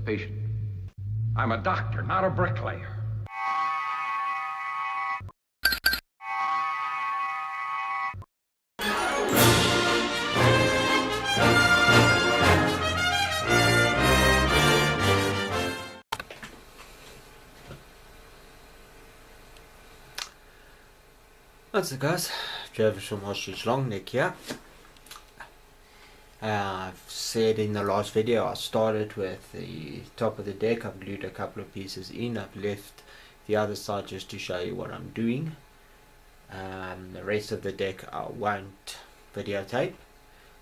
patient. I'm a doctor, not a bricklayer. What's up guys, Travis from Ostrich Long Neck here. I've said in the last video I started with the top of the deck. I've glued a couple of pieces in. I've left the other side just to show you what I'm doing. The rest of the deck I won't videotape.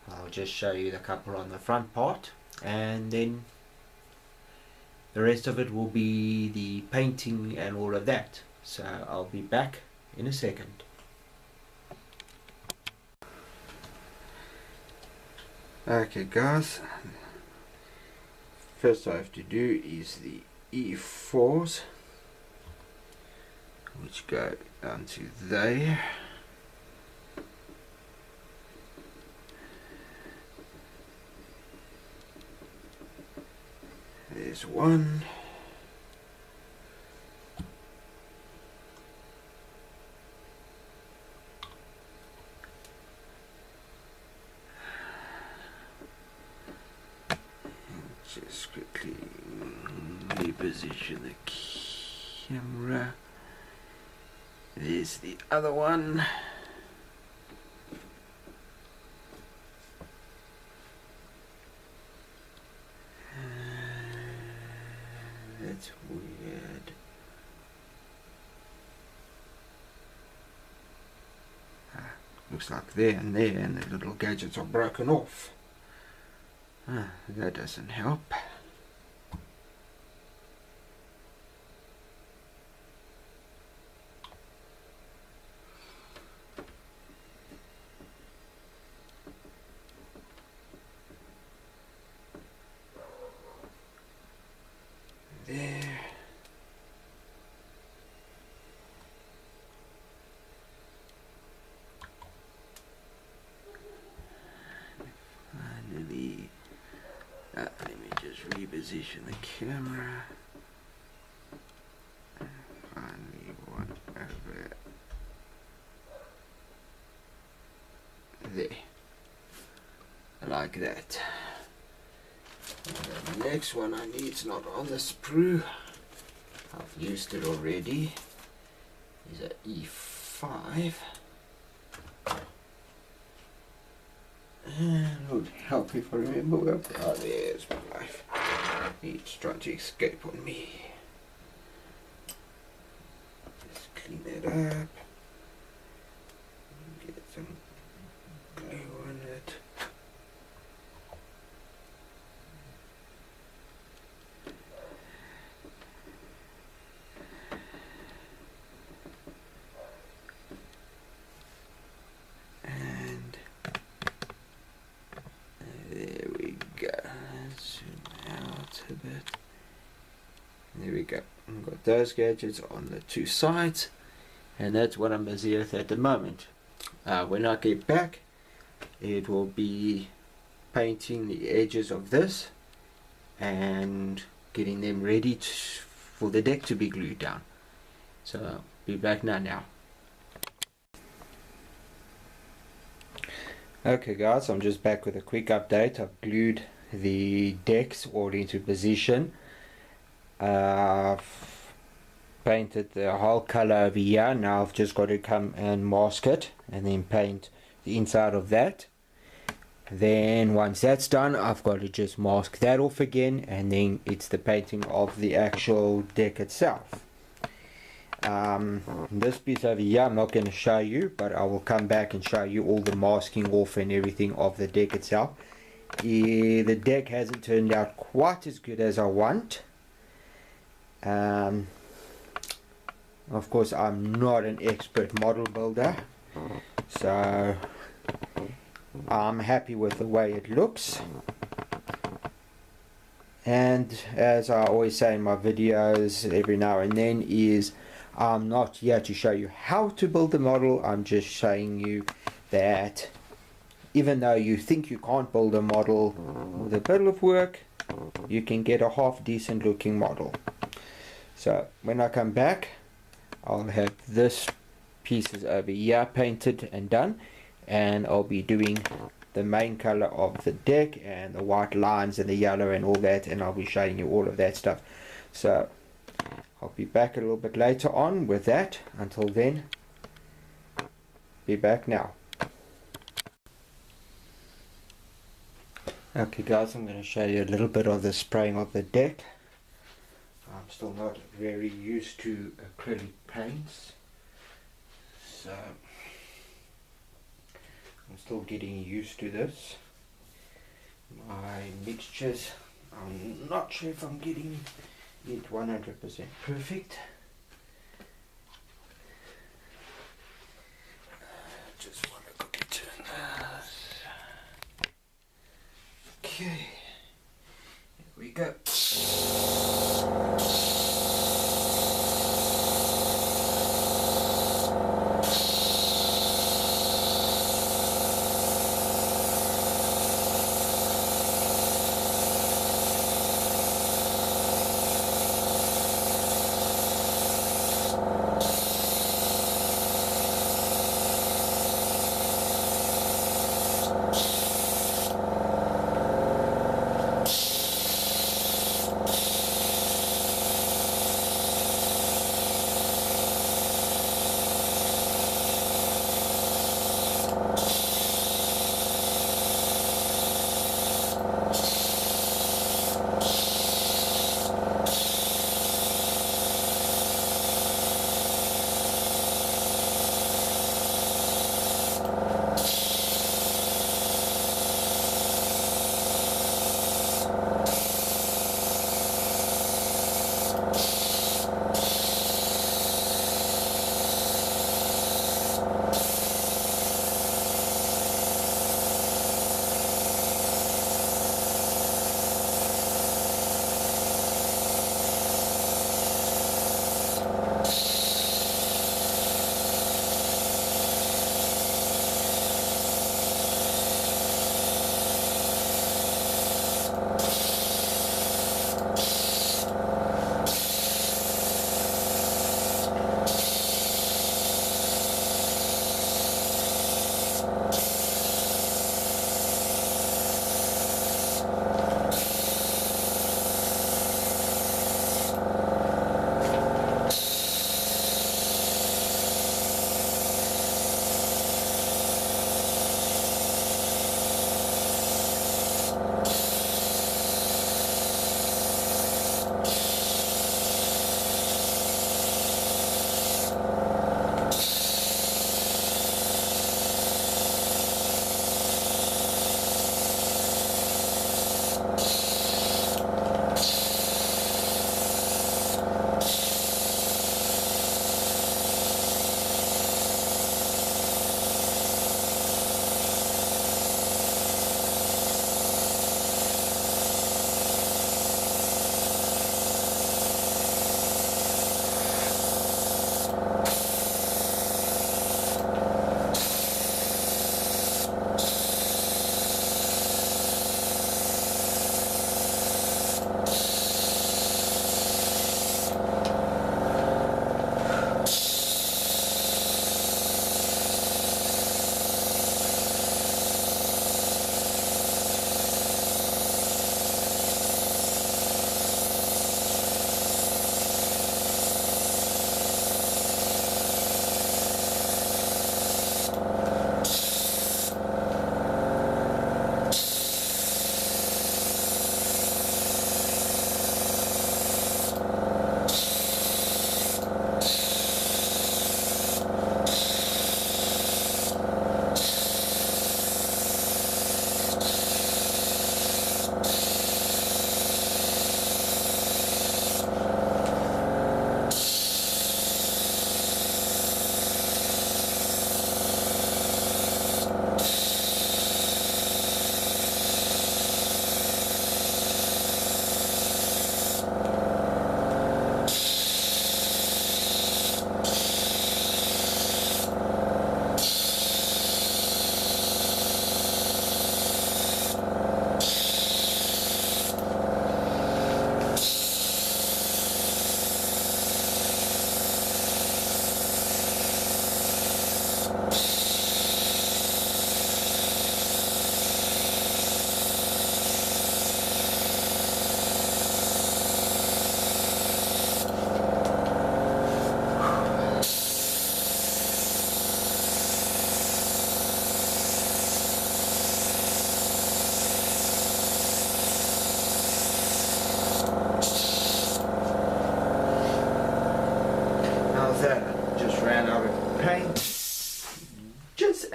I'll just show you the couple on the front part, and then the rest of it will be the painting and all of that. So I'll be back in a second. Okay guys, first I have to do is the E4s, which go down to there. There's one. Just quickly reposition the camera. There's the other one. That's weird. Looks like there and there, and the little gadgets are broken off. That doesn't help. There. Finally. Let me just reposition the camera. Finally, one over there. Like that. And the next one I need is not on the sprue. I've used it already. Is a E5. And it would help if I remember where. Oh, there's my life. It's trying to escape on me. Just clean it up. Get some glue on it. There we go. I've got those gadgets on the two sides, and that's what I'm busy with at the moment. When I get back, it will be painting the edges of this and getting them ready for the deck to be glued down. So I'll be back now. Okay guys, I'm just back with a quick update. I've glued the decks all into position. I've painted the whole color over here. Now I've just got to come and mask it and then paint the inside of that. Then once that's done, I've got to just mask that off again, and then it's the painting of the actual deck itself. This piece over here I'm not going to show you, but I will come back and show you all the masking off and everything of the deck itself. The deck hasn't turned out quite as good as I want. Of course I'm not an expert model builder, so I'm happy with the way it looks. And as I always say in my videos every now and then, is I'm not here to show you how to build the model. I'm just showing you that even though you think you can't build a model with a bit of work, you can get a half decent looking model. So when I come back, I'll have this pieces over here painted and done, and I'll be doing the main color of the deck and the white lines and the yellow and all that, and I'll be showing you all of that stuff. So I'll be back a little bit later on with that. Until then, be back now. Okay guys, I'm going to show you a little bit of the spraying of the deck. I'm still not very used to acrylic paints, so I'm still getting used to this. My mixtures, I'm not sure if I'm getting it 100% perfect. Just want to quickly turn this. Okay, here we go.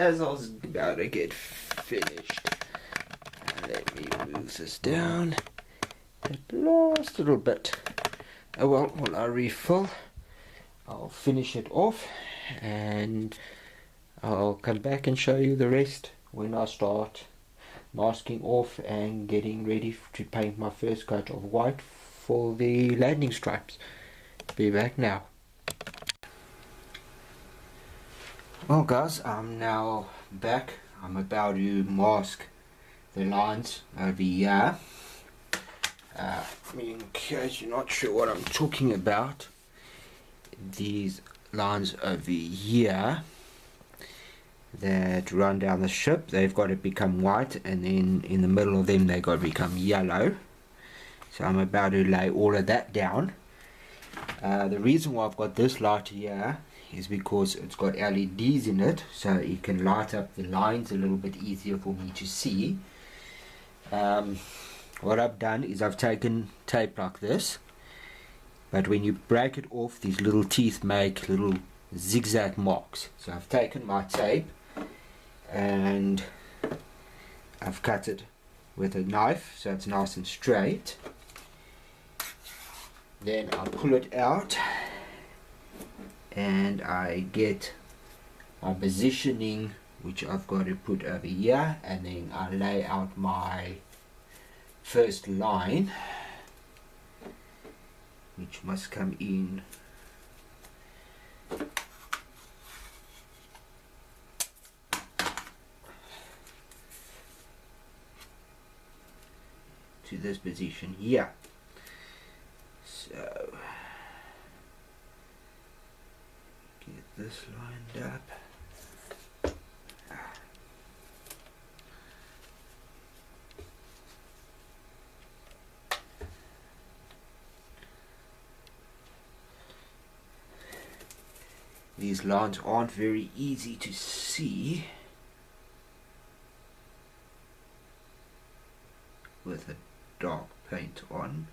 as I was about to get finished. Let me move this down. That last little bit. Oh well, while I refill, I'll finish it off and I'll come back and show you the rest when I start masking off and getting ready to paint my first coat of white for the landing stripes. Be back now. Well guys, I'm now back. I'm about to mask the lines over here. In case you're not sure what I'm talking about, these lines over here that run down the ship, they've got to become white, and then in the middle of them they've got to become yellow. So I'm about to lay all of that down. The reason why I've got this light here is because it's got LEDs in it, so it can light up the lines a little bit easier for me to see. What I've done is I've taken tape like this, but when you break it off, these little teeth make little zigzag marks. So I've taken my tape and I've cut it with a knife so it's nice and straight. Then I pull it out and I get my positioning, which I've got to put over here, and then I lay out my first line, which must come in to this position here. So get this lined up. These lines aren't very easy to see with a dark paint on.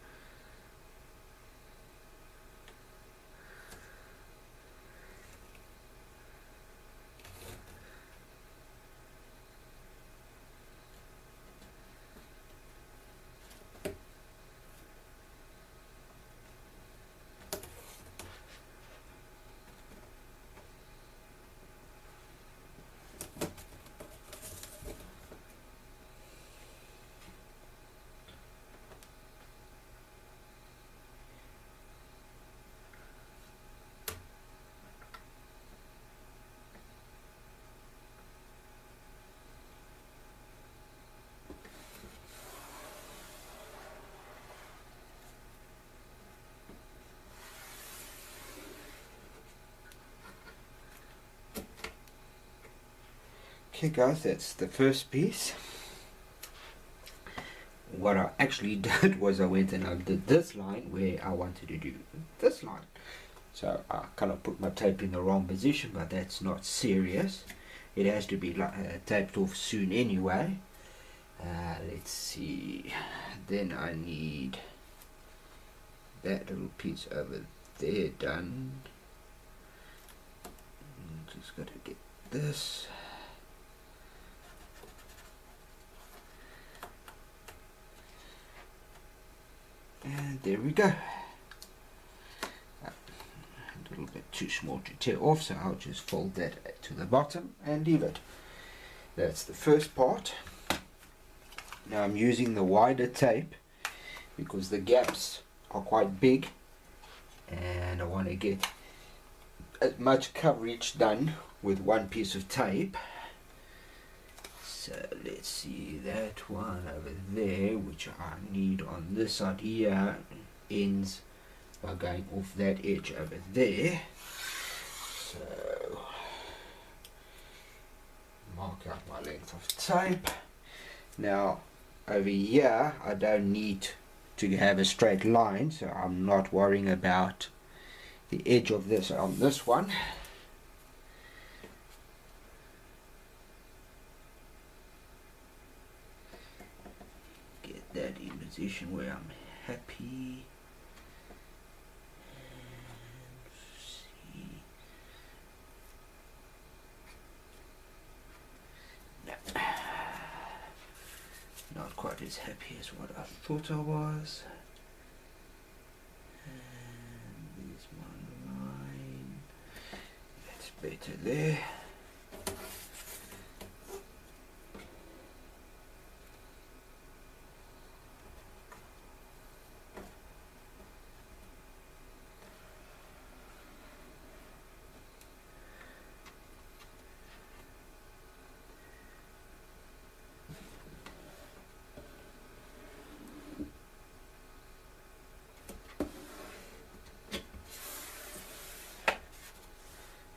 Okay guys, that's the first piece. What I actually did was I went and I did this line where I wanted to do this line. So I kind of put my tape in the wrong position, but that's not serious. It has to be taped off soon anyway. Let's see. Then I need that little piece over there done. Just got to get this. And there we go. A little bit too small to tear off, so I'll just fold that to the bottom and leave it. That's the first part. Now I'm using the wider tape because the gaps are quite big and I want to get as much coverage done with one piece of tape. So let's see, that one over there, which I need on this side here, ends by going off that edge over there. So mark out my length of tape. Now over here I don't need to have a straight line, so I'm not worrying about the edge of this on this one. That in position where I'm happy. And see. quite as happy as what I thought I was. And there's my line. That's better there.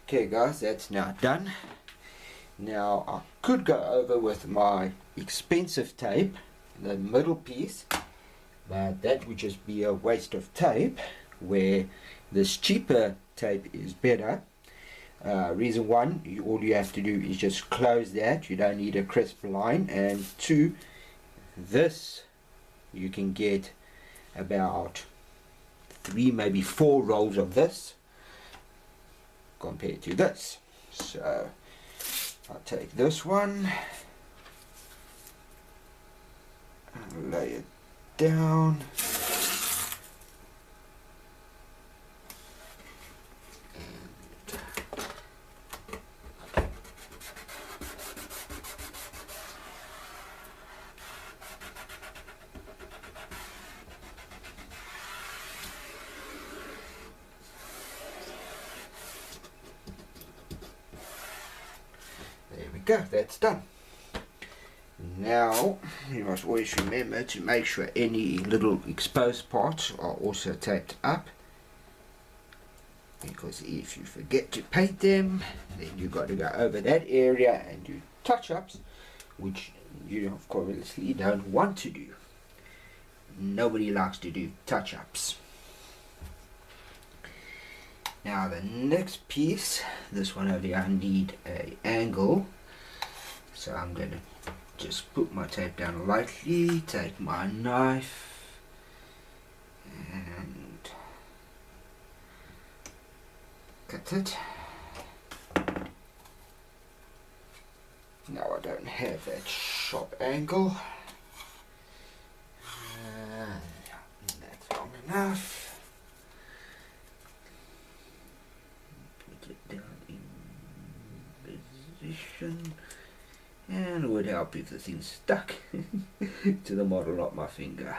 Okay guys, that's now done. Now I could go over with my expensive tape, the middle piece, but that would just be a waste of tape, where this cheaper tape is better. Reason one, all you have to do is just close that, you don't need a crisp line, and two, this you can get about 3 maybe 4 rolls of this compared to this. So I'll take this one and lay it down. There we go, that's done. Now you must always remember to make sure any little exposed parts are also taped up, because if you forget to paint them, then you got to go over that area and do touch-ups, which you of course don't want to do. Nobody likes to do touch-ups. Now the next piece, this one over here, I need an angle, so I'm going to just put my tape down lightly, take my knife and cut it. Now I don't have that sharp angle, that's long enough. And it would help if the thing's stuck to the model, not my finger.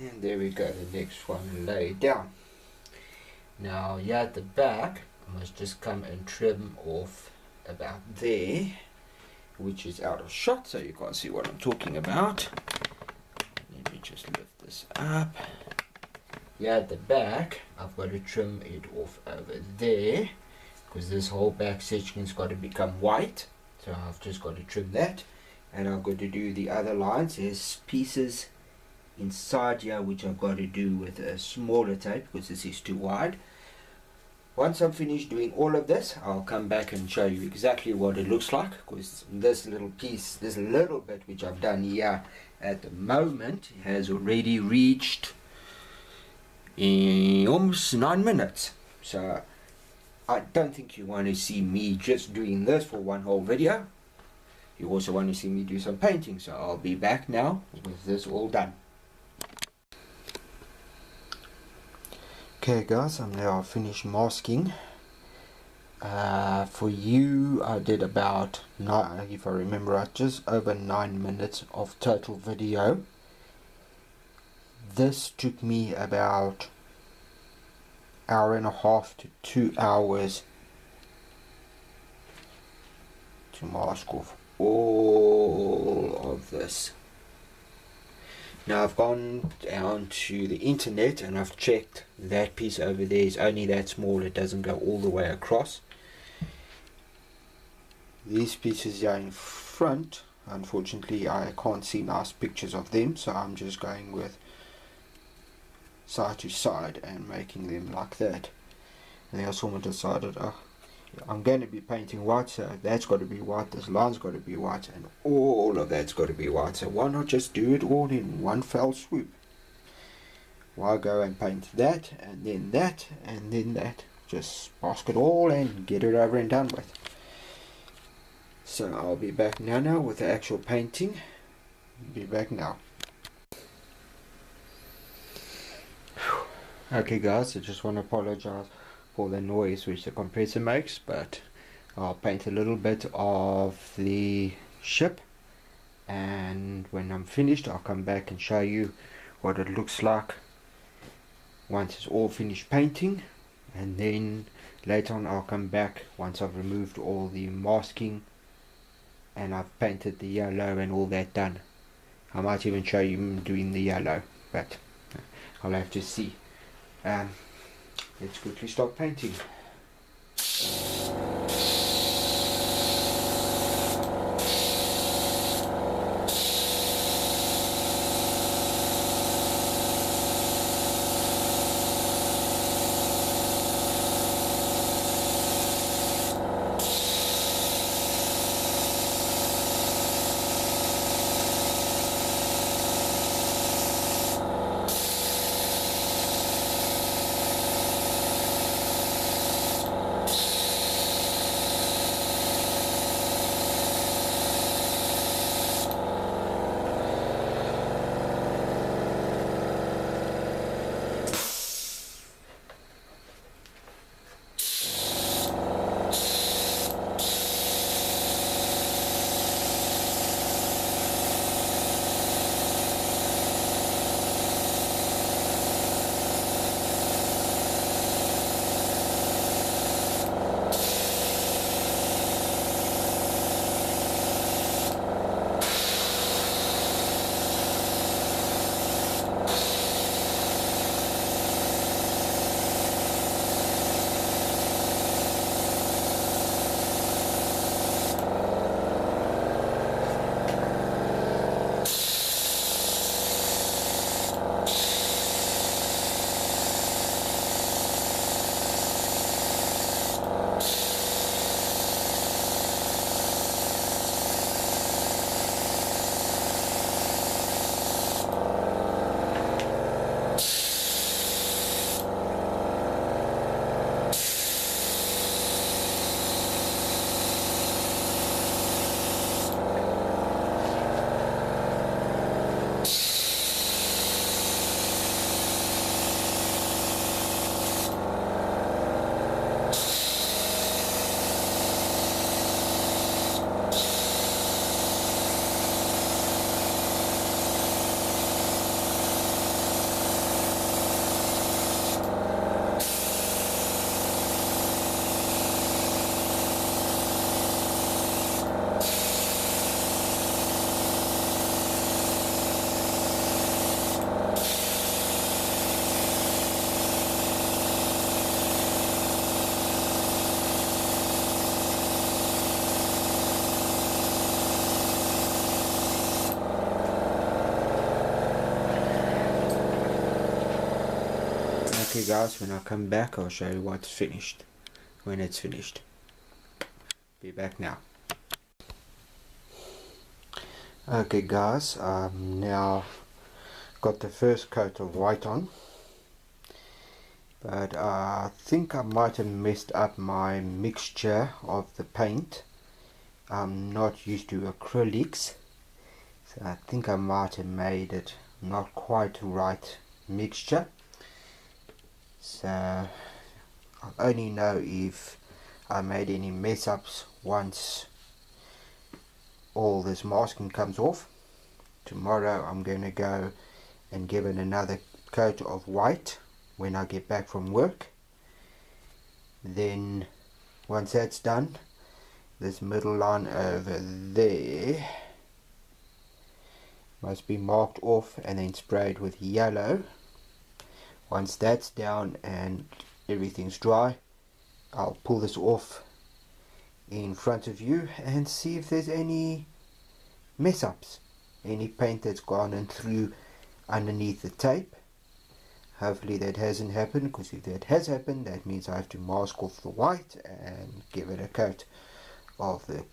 And there we go, the next one laid down. Now here at the back, I must just come and trim off about there, which is out of shot, so you can't see what I'm talking about. Let me just lift this up. Here at the back, I've got to trim it off over there, because this whole back section's got to become white, so I've just got to trim that. And I've got to do the other lines. There's pieces inside here which I've got to do with a smaller tape because this is too wide. Once I'm finished doing all of this, I'll come back and show you exactly what it looks like, because this little piece, this little bit which I've done here at the moment has already reached almost 9 minutes. So I don't think you want to see me just doing this for one whole video. You also want to see me do some painting, so I'll be back now with this all done. Okay guys, I'm now finished masking. For you, I did about, if I remember right, just over 9 minutes of total video. This took me about 1.5 to 2 hours to mask off all of this. Now I've gone down to the internet and I've checked that piece over there is only that small, it doesn't go all the way across. These pieces here in front, unfortunately I can't see nice pictures of them, so I'm just going with side to side and making them like that. And then I sort of decided, I'm going to be painting white, so that's got to be white, this line's got to be white, and all of that's got to be white. So why not just do it all in one fell swoop? Why go and paint that, and then that, and then that? Just mask it all and get it over and done with. So I'll be back now with the actual painting. Be back now. Okay guys, I just want to apologize for the noise which the compressor makes, but I'll paint a little bit of the ship, and when I'm finished I'll come back and show you what it looks like once it's all finished painting, and then later on I'll come back once I've removed all the masking and I've painted the yellow and all that done. I might even show you doing the yellow, but I'll have to see. Let's quickly start painting. Okay guys, when I come back I'll show you what's finished, when it's finished. Be back now. Okay guys, now got the first coat of white on, but I think I might have messed up my mixture of the paint. I'm not used to acrylics, so I think I might have made it not quite right mixture. So I'll only know if I made any mess ups once all this masking comes off. Tomorrow I'm going to go and give it another coat of white when I get back from work. Then once that's done, this middle line over there must be marked off and then sprayed with yellow. Once that's down and everything's dry, I'll pull this off in front of you and see if there's any mess ups, any paint that's gone in through underneath the tape. Hopefully that hasn't happened, because if that has happened, that means I have to mask off the white and give it a coat of the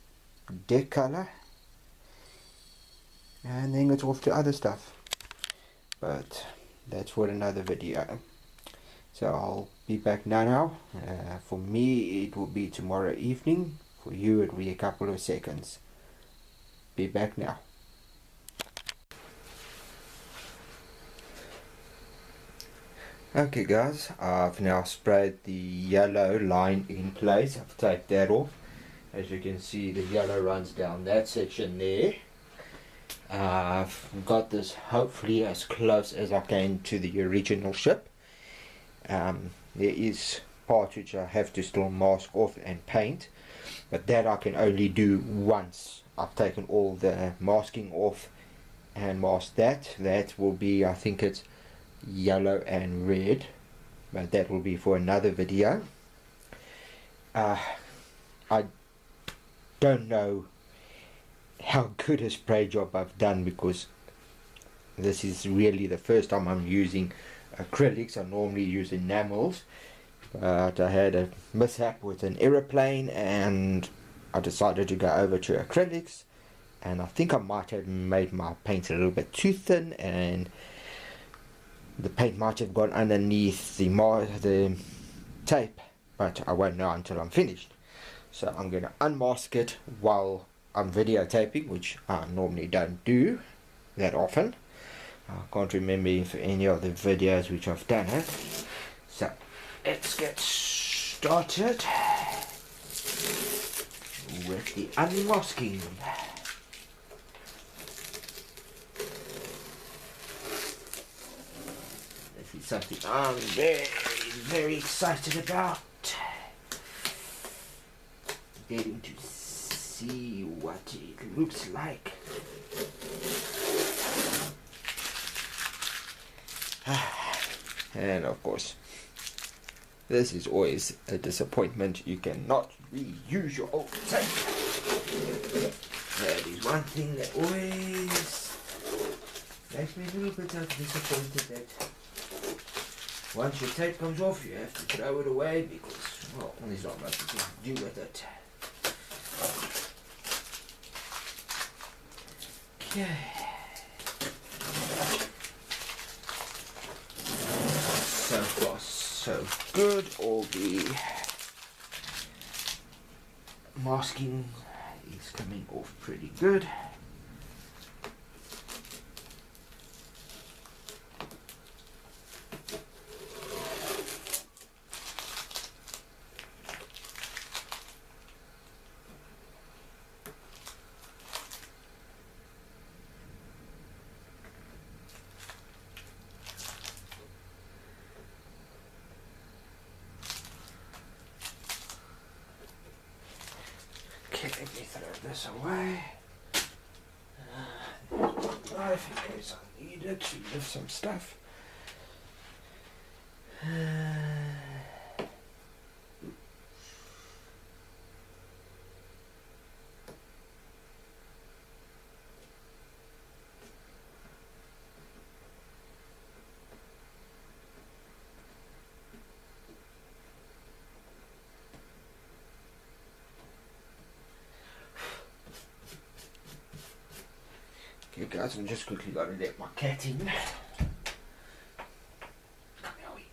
deck color, and then it's off to other stuff. But that's for another video. So I'll be back now. For me it will be tomorrow evening. For you it will be a couple of seconds. Be back now. Okay guys, I've now sprayed the yellow line in place. I've taped that off. As you can see, the yellow runs down that section there. I've got this hopefully as close as I can to the original ship. There is parts which I have to still mask off and paint, but that I can only do once I've taken all the masking off and masked that. That will be, I think it's yellow and red, but that will be for another video. I don't know how good a spray job I've done, because this is really the first time I'm using acrylics. I normally use enamels, but I had a mishap with an aeroplane and I decided to go over to acrylics, and I think I might have made my paint a little bit too thin, and the paint might have gone underneath the tape, but I won't know until I'm finished. So I'm going to unmask it while I'm videotaping, which I normally don't do that often. I can't remember if any of the videos which I've done it. So let's get started with the unmasking. This is something I'm very excited about. Getting to see what it looks like. And of course, this is always a disappointment. You cannot reuse your old tape. That is one thing that always makes me a little bit disappointed, that once your tape comes off, you have to throw it away because, well, there's not much you can do with it. Okay. So far, so good. All the masking is coming off pretty good. Let me throw this away. Knife in case I need it to lift some stuff. Okay guys, I'm just quickly going to let my cat in. Come here, wee.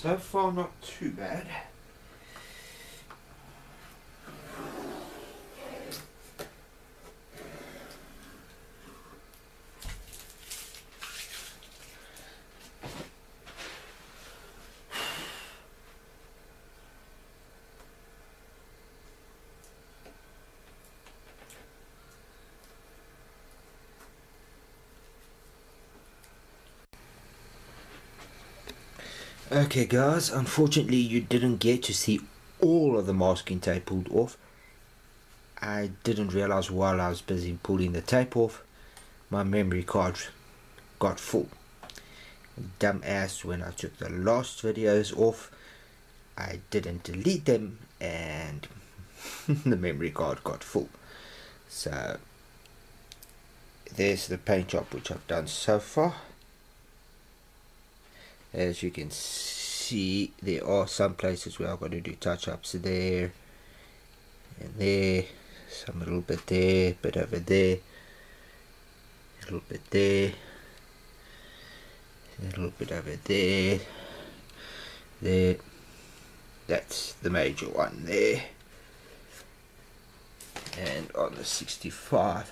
So far not too bad. Okay guys, unfortunately you didn't get to see all of the masking tape pulled off. I didn't realize while I was busy pulling the tape off, my memory card got full. Dumbass, when I took the last videos off, I didn't delete them and the memory card got full. So there's the paint job which I've done so far. As you can see, there are some places where I've got to do touch-ups there and there, some a little bit there, bit over there, a little bit there, a little bit over there, there. That's the major one there. And on the 65,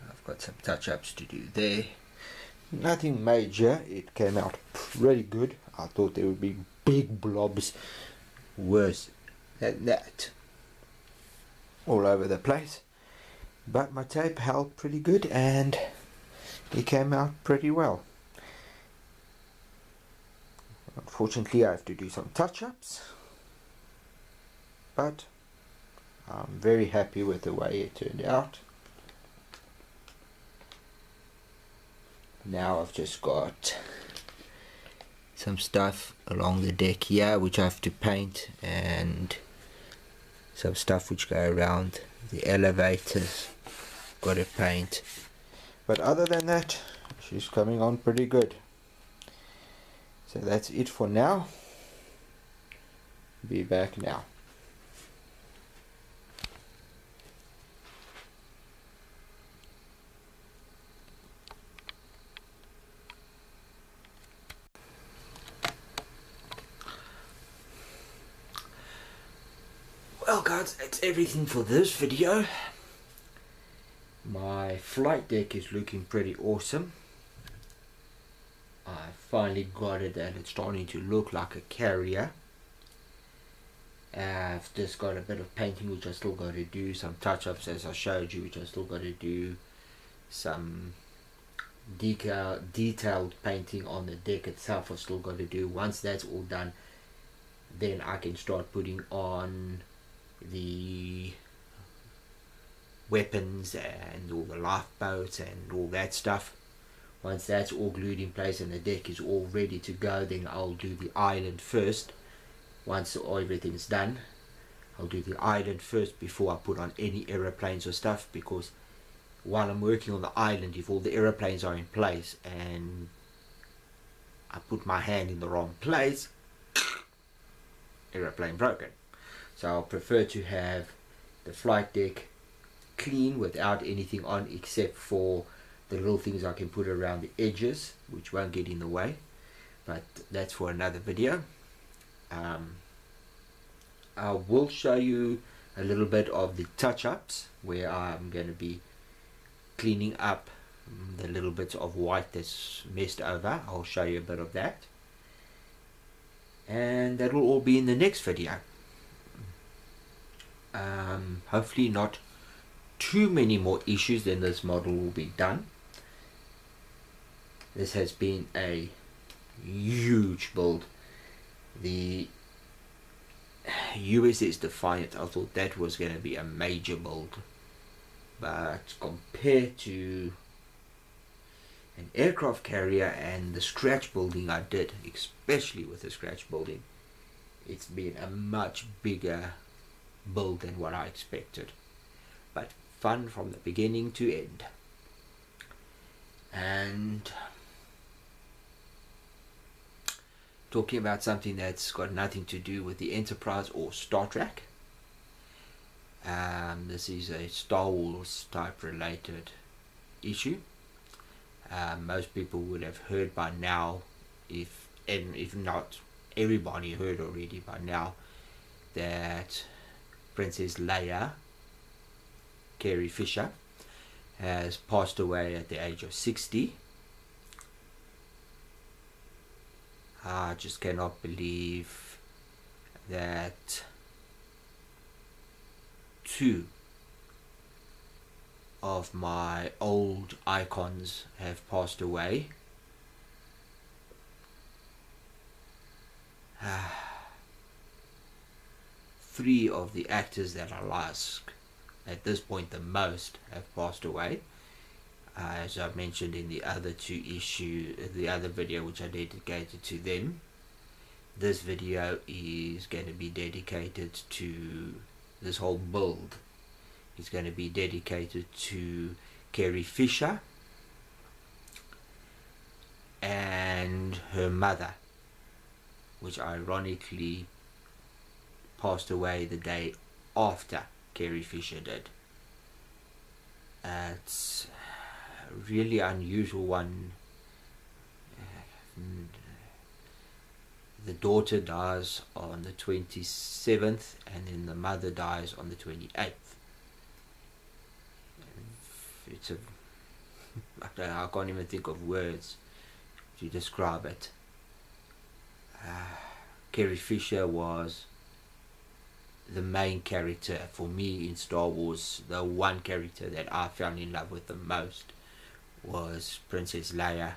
I've got some touch-ups to do there. Nothing major, it came out pretty good. I thought there would be big blobs worse than that all over the place, but my tape held pretty good and it came out pretty well. Unfortunately I have to do some touch-ups, but I'm very happy with the way it turned out. Now I've just got some stuff along the deck here which I have to paint, and some stuff which go around the elevators, got to paint. But other than that, she's coming on pretty good. So that's it for now. Be back now. Well guys, that's everything for this video. My flight deck is looking pretty awesome. I finally got it and it's starting to look like a carrier. I've just got a bit of painting which I still got to do, some touch-ups as I showed you which I still got to do, some detailed painting on the deck itself I still got to do. Once that's all done, then I can start putting on the weapons and all the lifeboats and all that stuff. Once that's all glued in place and the deck is all ready to go, then I'll do the island first. Once everything's done, I'll do the island first before I put on any aeroplanes or stuff, because while I'm working on the island, if all the aeroplanes are in place and I put my hand in the wrong place, aeroplane broken. So I'll prefer to have the flight deck clean without anything on except for the little things I can put around the edges which won't get in the way, but that's for another video. I will show you a little bit of the touch-ups where I'm going to be cleaning up the little bits of white that's messed over. I'll show you a bit of that, and that will all be in the next video. Hopefully not too many more issues, then this model will be done. This has been a huge build. The USS Defiant, I thought that was going to be a major build, but compared to an aircraft carrier and the scratch building I did, especially with the scratch building, it's been a much bigger build than what I expected, but fun from the beginning to end. And talking about something that's got nothing to do with the Enterprise or Star Trek, this is a Star Wars type related issue. Most people would have heard by now, if not everybody heard already by now that Princess Leia, Carrie Fisher, has passed away at the age of 60. I just cannot believe that two of my old icons have passed away. Three of the actors that I like at this point the most have passed away. As I mentioned in the other the other video which I dedicated to them. This video is going to be dedicated to this whole build. It's going to be dedicated to Carrie Fisher and her mother, which ironically passed away the day after Carrie Fisher did. It's a really unusual one. The daughter dies on the 27th and then the mother dies on the 28th. It's a I can't even think of words to describe it. Carrie Fisher was the main character for me in Star Wars. The one character that I fell in love with the most was Princess Leia.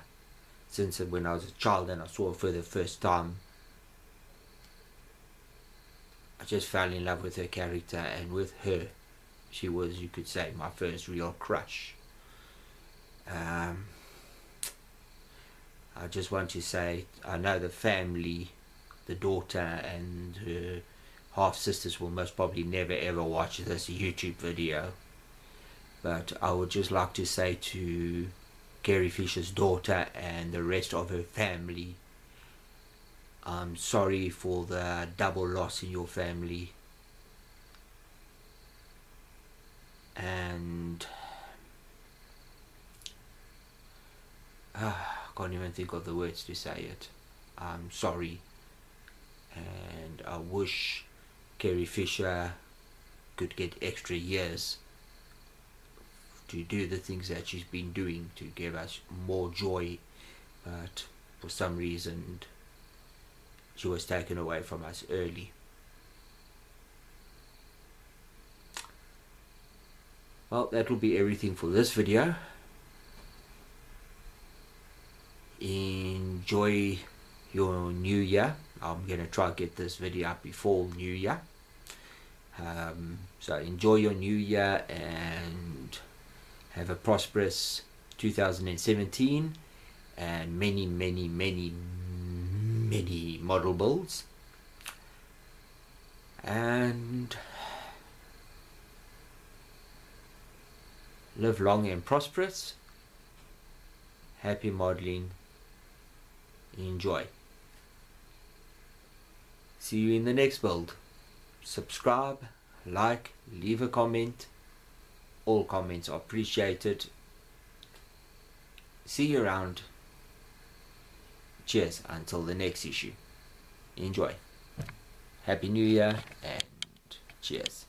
Since when I was a child and I saw her for the first time, I just fell in love with her character, and with her, she was, you could say, my first real crush. I just want to say, I know the family, the daughter and her half-sisters will most probably never ever watch this YouTube video, but I would just like to say to Carrie Fisher's daughter and the rest of her family, I'm sorry for the double loss in your family, and I can't even think of the words to say it. I'm sorry, and I wish Carrie Fisher could get extra years to do the things that she's been doing to give us more joy, but for some reason she was taken away from us early. Well, that will be everything for this video. Enjoy your new year. I'm going to try to get this video up before New Year. So enjoy your new year and have a prosperous 2017 and many model builds, and live long and prosperous. Happy modeling. Enjoy. See you in the next build. Subscribe, like, leave a comment. All comments are appreciated. See you around. Cheers until the next issue. Enjoy. Happy New Year and cheers.